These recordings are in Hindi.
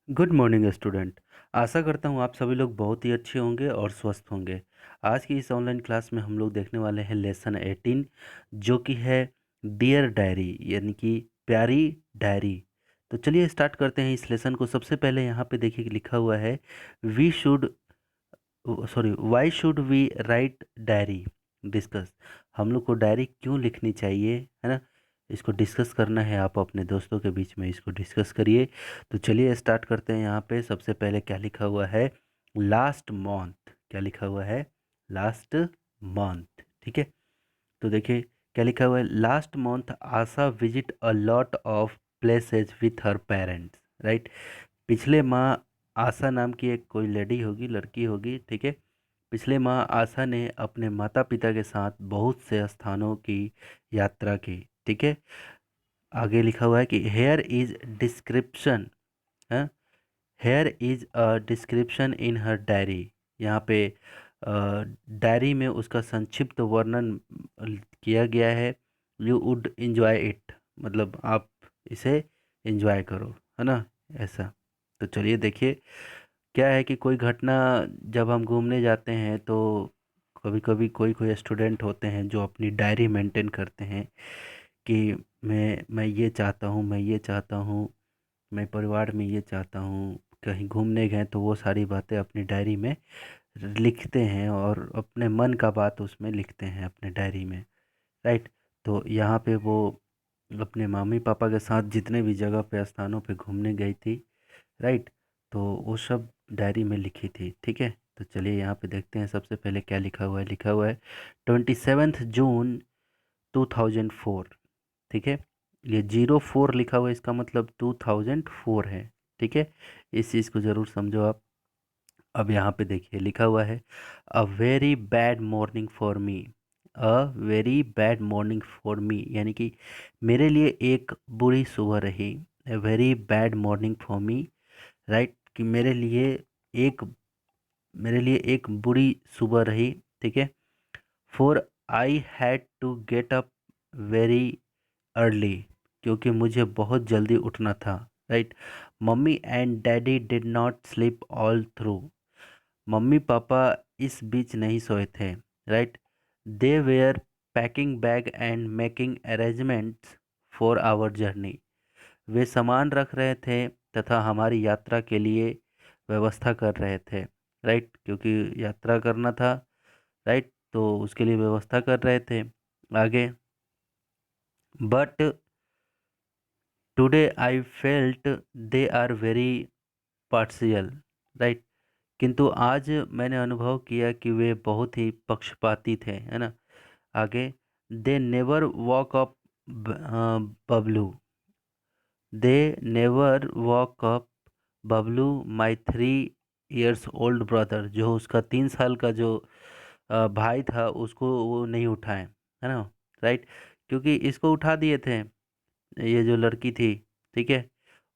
Good morning student. आशा करता हूँ आप सभी लोग बहुत ही अच्छे होंगे और स्वस्थ होंगे। आज की इस ऑनलाइन क्लास में हम लोग देखने वाले हैं लेसन 18, जो कि है डियर डायरी, यानी कि प्यारी डायरी। तो चलिए स्टार्ट करते हैं इस लेसन को। सबसे पहले यहाँ पे देखिए कि लिखा हुआ है we should why should we write diary discuss. हम लोग को डायरी क्यों लिखनी चाहिए, है ना। इसको डिस्कस करना है, आप अपने दोस्तों के बीच में इसको डिस्कस करिए। तो चलिए स्टार्ट करते हैं। यहाँ पे सबसे पहले क्या लिखा हुआ है, लास्ट मंथ। क्या लिखा हुआ है, लास्ट मंथ। ठीक है, तो देखिए क्या लिखा हुआ है, last month Asha visit a lot of places with her parents. Right, पिछले माह आशा नाम की एक कोई लेडी होगी, लड़की होगी, ठीक है। पिछले माह आशा ने अपने माता पिता के साथ बहुत से स्थानों की यात्रा की। ठीक है, आगे लिखा हुआ है कि हेयर इज डिस्क्रिप्शन, है, here is a description in her diary. यहाँ पे डायरी में उसका संक्षिप्त वर्णन किया गया है। यू वुड इंजॉय इट, मतलब आप इसे एंजॉय करो, है ना, ऐसा। तो चलिए देखिए, क्या है कि कोई घटना, जब हम घूमने जाते हैं तो कभी कभी कोई कोई स्टूडेंट होते हैं जो अपनी डायरी मेंटेन करते हैं कि मैं ये चाहता हूँ, मैं ये चाहता हूँ, मैं परिवार में ये चाहता हूँ। कहीं घूमने गए तो वो सारी बातें अपनी डायरी में लिखते हैं और अपने मन का बात उसमें लिखते हैं अपने डायरी में। राइट, तो यहाँ पे वो अपने मम्मी पापा के साथ जितने भी जगह पे स्थानों पे घूमने गई थी, राइट, तो वो सब डायरी में लिखी थी। ठीक है, तो चलिए यहाँ पे देखते हैं सबसे पहले क्या लिखा हुआ है। लिखा हुआ है 27 जून 2004। ठीक है, ये 04 लिखा हुआ है, इसका मतलब 2004 है। ठीक है, इस चीज़ को ज़रूर समझो आप। अब यहाँ पे देखिए लिखा हुआ है a very bad morning for me. A very bad morning for me, यानी कि मेरे लिए एक बुरी सुबह रही। A very bad morning for me, right, कि एक मेरे लिए एक बुरी सुबह रही। ठीक है, for I had to get up very early, क्योंकि मुझे बहुत जल्दी उठना था। Right, mummy and daddy did not sleep all through. Mummy papa इस बीच नहीं सोए थे। Right, they were packing bag and making arrangements for our journey. वे सामान रख रहे थे तथा हमारी यात्रा के लिए व्यवस्था कर रहे थे। राइट, क्योंकि यात्रा करना था, राइट, तो उसके लिए व्यवस्था कर रहे थे। आगे, but today I felt they are very partial. Right, किंतु आज मैंने अनुभव किया कि वे बहुत ही पक्षपाती थे, है ना। आगे, they never walk up Bablu, they never walk up Bablu my 3 years old brother. जो उसका 3 साल का जो भाई था, उसको वो नहीं उठाए, है ना। राइट, क्योंकि इसको उठा दिए थे, ये जो लड़की थी, ठीक है,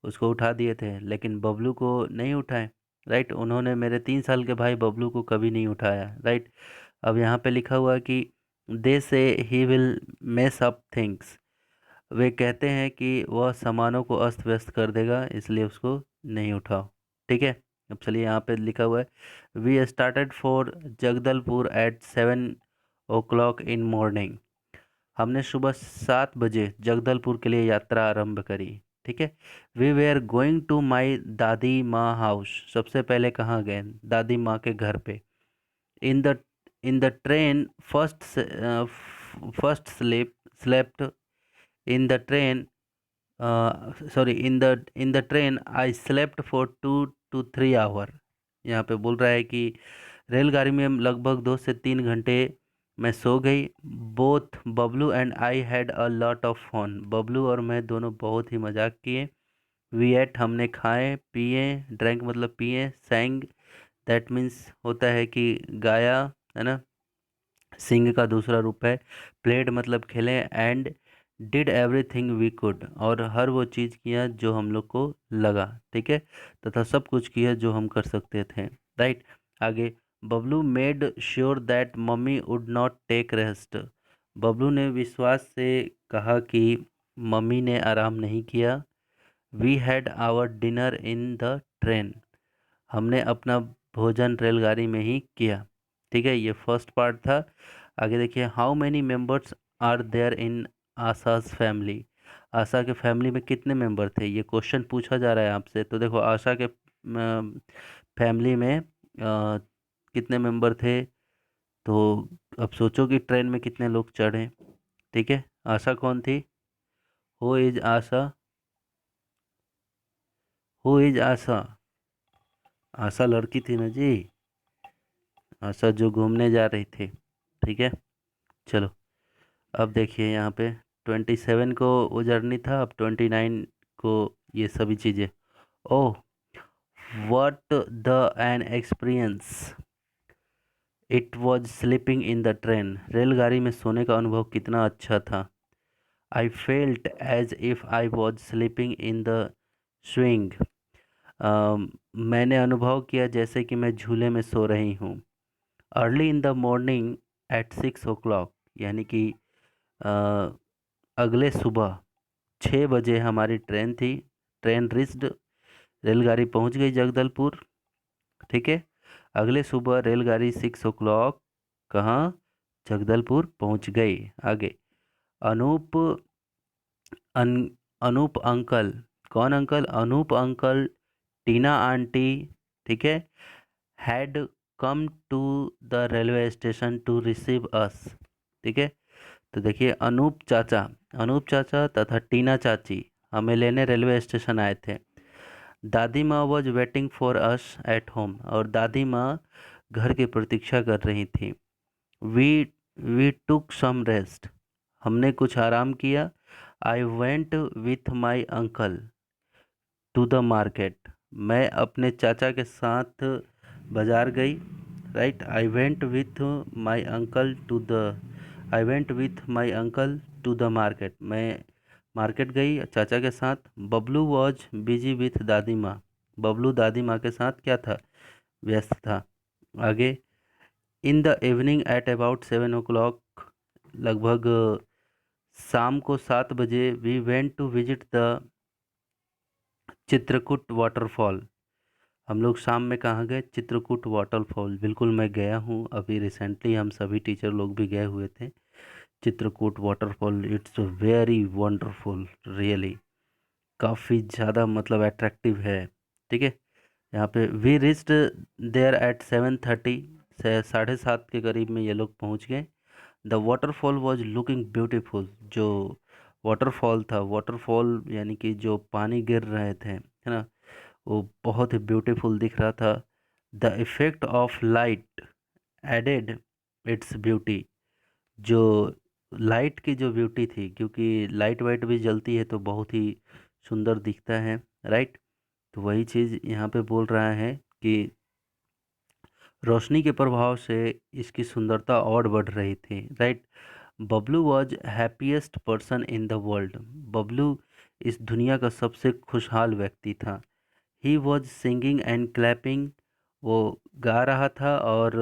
उसको उठा दिए थे लेकिन बबलू को नहीं उठाए। राइट, उन्होंने मेरे 3 साल के भाई बबलू को कभी नहीं उठाया। राइट, अब यहाँ पे लिखा हुआ है कि they say he will mess up things. वे कहते हैं कि वह सामानों को अस्त व्यस्त कर देगा, इसलिए उसको नहीं उठाओ। ठीक है, अब चलिए यहाँ पे लिखा हुआ है we started for Jagdalpur at 7 o'clock in morning. हमने सुबह 7 बजे जगदलपुर के लिए यात्रा आरंभ करी। ठीक है, we were going to my Dadi Maa house. सबसे पहले कहाँ गए, दादी माँ के घर पे। In the in the train first slept in the train, sorry, in the train I slept for 2 to 3 hour। यहाँ पे बोल रहा है कि रेलगाड़ी में लगभग 2 से 3 घंटे मैं सो गई। Both Bablu and I had a lot of fun. Bablu और मैं दोनों बहुत ही मजाक किए। वी एट, हमने खाए, पिए, ड्रैंक मतलब पिए, सैंग, दैट मीन्स होता है कि गाया, है ना, सिंग का दूसरा रूप है। प्लेड मतलब खेले, and did everything we could, और हर वो चीज़ किया जो हम लोग को लगा। ठीक है, तथा सब कुछ किया जो हम कर सकते थे। राइट, आगे, Bablu made sure that mummy would not take rest. Bablu ने विश्वास से कहा कि मम्मी ने आराम नहीं किया। We had our dinner in the train. हमने अपना भोजन रेलगाड़ी में ही किया। ठीक है, ये फर्स्ट पार्ट था। आगे देखिए, how many members are there in Asha's family. Asha के फैमिली में कितने मेंबर थे, ये क्वेश्चन पूछा जा रहा है आपसे। तो देखो, आशा के फैमिली में कितने मेंबर थे, तो अब सोचो कि ट्रेन में कितने लोग चढ़े। ठीक है, आशा कौन थी? Who is Asha? Who is Asha? Asha लड़की थी ना जी, आशा जो घूमने जा रही थी। ठीक है, चलो अब देखिए यहाँ पे 27 को वो जर्नी था, अब 29 को ये सभी चीज़ें। Oh, what the an experience it was sleeping in the train. रेलगाड़ी में सोने का अनुभव कितना अच्छा था। I felt as if I was sleeping in the swing. मैंने अनुभव किया जैसे कि मैं झूले में सो रही हूँ। Early in the morning at 6 o'clock, यानी कि अ, अगले सुबह 6 बजे हमारी ट्रेन थी। ट्रेन रिच्ड, रेलगाड़ी पहुंच गई जगदलपुर। ठीक है, अगले सुबह रेलगाड़ी 6 o'clock कहाँ? जगदलपुर पहुंच गई। आगे, अनूप अन, अनूप अंकल। कौन uncle? Anup uncle, Tina aunty, ठीक है, had come to the railway station to receive us. ठीक है, तो देखिए, अनूप चाचा तथा टीना चाची हमें लेने रेलवे स्टेशन आए थे। Dadi Maa was waiting for us at home, और दादी माँ घर की प्रतीक्षा कर रही थी। We we took some rest, हमने कुछ आराम किया। I went with my uncle to the market, मैं अपने चाचा के साथ बाजार गई। Right, I went with my uncle to the market, मैं मार्केट गई चाचा के साथ। बबलू वॉज बिजी विथ दादी माँ, बबलू दादी माँ के साथ क्या था? व्यस्त था। आगे, in the evening at about 7 o'clock, लगभग शाम को 7 बजे, we went to visit the Chitrakoot waterfall. हम लोग शाम में कहाँ गए? चित्रकूट वाटरफॉल। बिल्कुल, मैं गया हूँ अभी रिसेंटली, हम सभी टीचर लोग भी गए हुए थे Chitrakoot waterfall. It's very wonderful really, काफ़ी ज़्यादा मतलब अट्रैक्टिव है। ठीक है, यहाँ पे वी रिच्ड देयर एट 7:30, से 7:30 के करीब में ये लोग पहुँच गए। The waterfall was looking beautiful, जो वाटरफॉल था, वाटरफॉल यानी कि जो पानी गिर रहे थे, है ना, वो बहुत ही ब्यूटीफुल दिख रहा था। The effect of light added its beauty, जो लाइट की जो ब्यूटी थी, क्योंकि लाइट वाइट भी जलती है तो बहुत ही सुंदर दिखता है। राइट, तो वही चीज़ यहाँ पे बोल रहा है कि रोशनी के प्रभाव से इसकी सुंदरता और बढ़ रही थी। Right, Bablu was happiest person in the world, Bablu इस दुनिया का सबसे खुशहाल व्यक्ति था। He was singing and clapping, वो गा रहा था और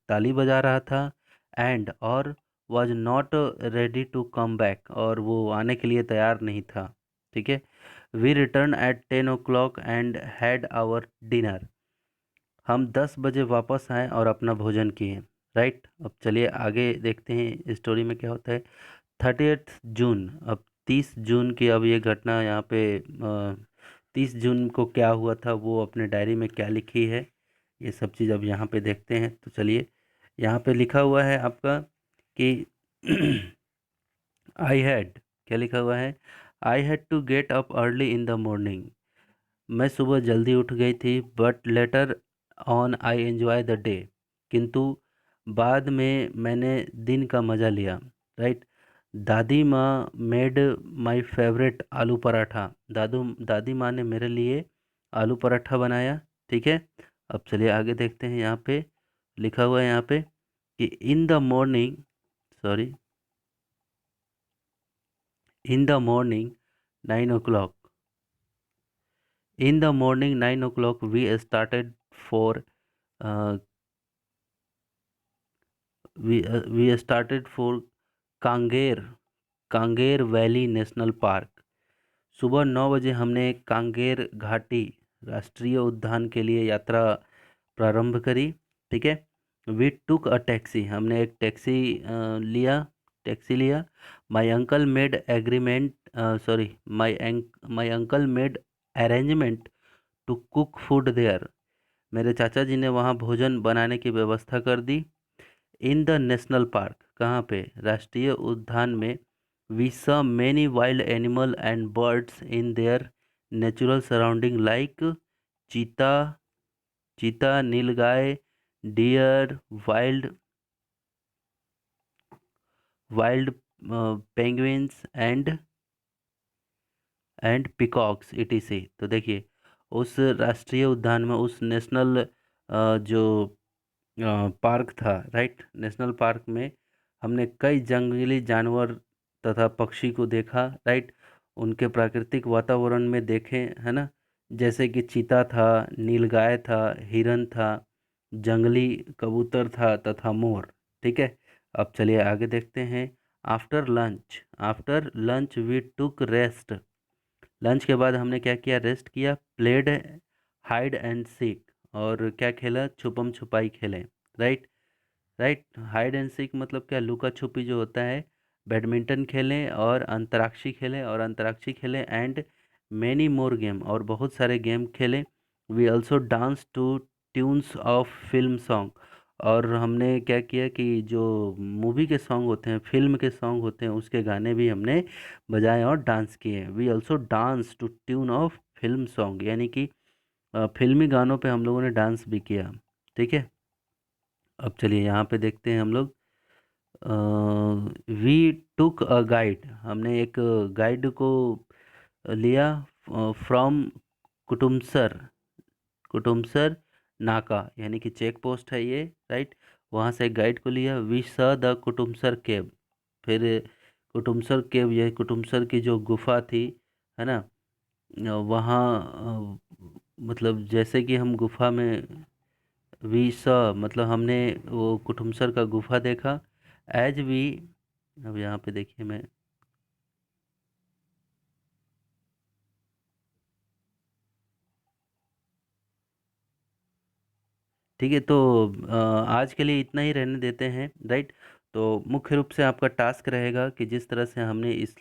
ताली बजा रहा था। एंड और was not ready to come back, और वो आने के लिए तैयार नहीं था। ठीक है, we return at 10 o'clock and had our dinner, हम 10 बजे वापस आए और अपना भोजन किए। राइट, अब चलिए आगे देखते हैं स्टोरी में क्या होता है। 30 जून, अब 30 जून की अब ये घटना यहाँ पे 30 जून को क्या हुआ था, वो अपने डायरी में क्या लिखी है, ये सब चीज़ अब यहाँ पे देखते हैं। तो चलिए, यहाँ पे लिखा हुआ है आपका कि आई हैड, क्या लिखा हुआ है? I had to get up early in the morning, मैं सुबह जल्दी उठ गई थी। But later on I enjoy the day, किंतु बाद में मैंने दिन का मज़ा लिया। राइट, दादी माँ मेड माई फेवरेट आलू पराठा, दादी माँ ने मेरे लिए आलू पराठा बनाया। ठीक है, अब चलिए आगे देखते हैं। यहाँ पे लिखा हुआ है यहाँ पे कि इन the morning, sorry, in the morning 9 o'clock, in the morning 9 o'clock for uh, we started for Kanger Kanger valley national park. सुबह 9 बजे हमने कांगेर घाटी राष्ट्रीय उद्यान के लिए यात्रा प्रारंभ करी। ठीक है। वी टुक अ टैक्सी, हमने एक टैक्सी लिया। My uncle made agreement sorry my uncle made arrangement to cook food there, मेरे चाचा जी ने वहाँ भोजन बनाने की व्यवस्था कर दी। इन द नेशनल पार्क, कहाँ पे, राष्ट्रीय उद्यान में। वी saw many wild animal and birds in their natural surrounding like cheetah cheetah, nilgai, deer, wild penguins and peacocks etc। तो देखिए उस राष्ट्रीय उद्यान में, उस नेशनल जो पार्क था, राइट, नेशनल पार्क में हमने कई जंगली जानवर तथा पक्षी को देखा, राइट, उनके प्राकृतिक वातावरण में देखे, है ना, जैसे कि चीता था, नीलगाय था, हिरन था, जंगली कबूतर था तथा मोर। ठीक है। अब चलिए आगे देखते हैं। After lunch we took rest, lunch के बाद हमने क्या किया, रेस्ट किया। प्लेड हाइड एंड सीक, और क्या खेला, छुपम छुपाई खेले, right. Right, hide and seek मतलब क्या, लुका छुपी जो होता है। बैडमिंटन खेलें और अंतराक्षी खेलें एंड मैनी मोर गेम, और बहुत सारे गेम खेलें। We also dance to tunes of film song, और हमने क्या किया कि जो मूवी के सॉन्ग होते हैं, फिल्म के सॉन्ग होते हैं, उसके गाने भी हमने बजाए और डांस किए। We also dance to tune of film song, यानी कि फिल्मी गानों पे हम लोगों ने डांस भी किया। ठीक है। अब चलिए यहाँ पे देखते हैं हम लोग। वी टुक अ गाइड, हमने एक गाइड को लिया। फ्रॉम कुटुमसर कुटुमसर नाका, यानी कि चेक पोस्ट है ये, राइट, वहाँ से एक गाइड को लिया। वी स द कुटुमसर केव, फिर कुटुमसर केव, ये कुटुमसर की जो गुफा थी, है ना, वहाँ मतलब जैसे कि हम गुफा में, वी स मतलब हमने वो कुटुमसर का गुफा देखा। एज वी, अब यहाँ पे देखिए मैं, ठीक है, तो आज के लिए इतना ही रहने देते हैं, राइट। तो मुख्य रूप से आपका टास्क रहेगा कि जिस तरह से हमने इस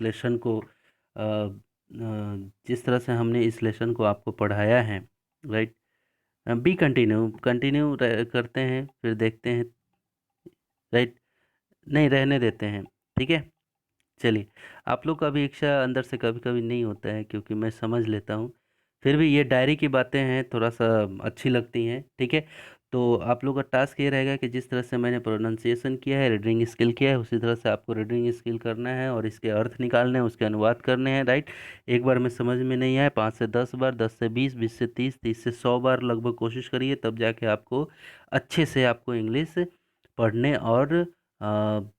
लेसन को आपको पढ़ाया है, राइट, बी कंटिन्यू कंटिन्यू करते हैं, फिर देखते हैं, राइट, नहीं रहने देते हैं। ठीक है। चलिए, आप लोग का भी इच्छा अंदर से कभी कभी नहीं होता है, क्योंकि मैं समझ लेता हूँ, फिर भी ये डायरी की बातें हैं, थोड़ा सा अच्छी लगती हैं। ठीक है। तो आप लोग का टास्क ये रहेगा कि जिस तरह से मैंने प्रोनाउंसिएशन किया है, रीडिंग स्किल किया है, उसी तरह से आपको रीडिंग स्किल करना है और इसके अर्थ निकालने हैं, उसके अनुवाद करने हैं, राइट। एक बार में समझ में नहीं आए, 5 से 10 बार, 10 से 20, 20 से 30, 30 से 100 बार लगभग कोशिश करिए, तब जाके आपको अच्छे से आपको इंग्लिश पढ़ने और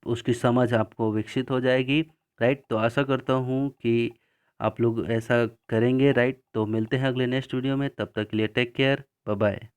उसकी समझ आपको विकसित हो जाएगी, राइट। तो आशा करता हूँ कि आप लोग ऐसा करेंगे, राइट। तो मिलते हैं अगले नेक्स्ट वीडियो में, तब तक के लिए टेक केयर, बाय बाय।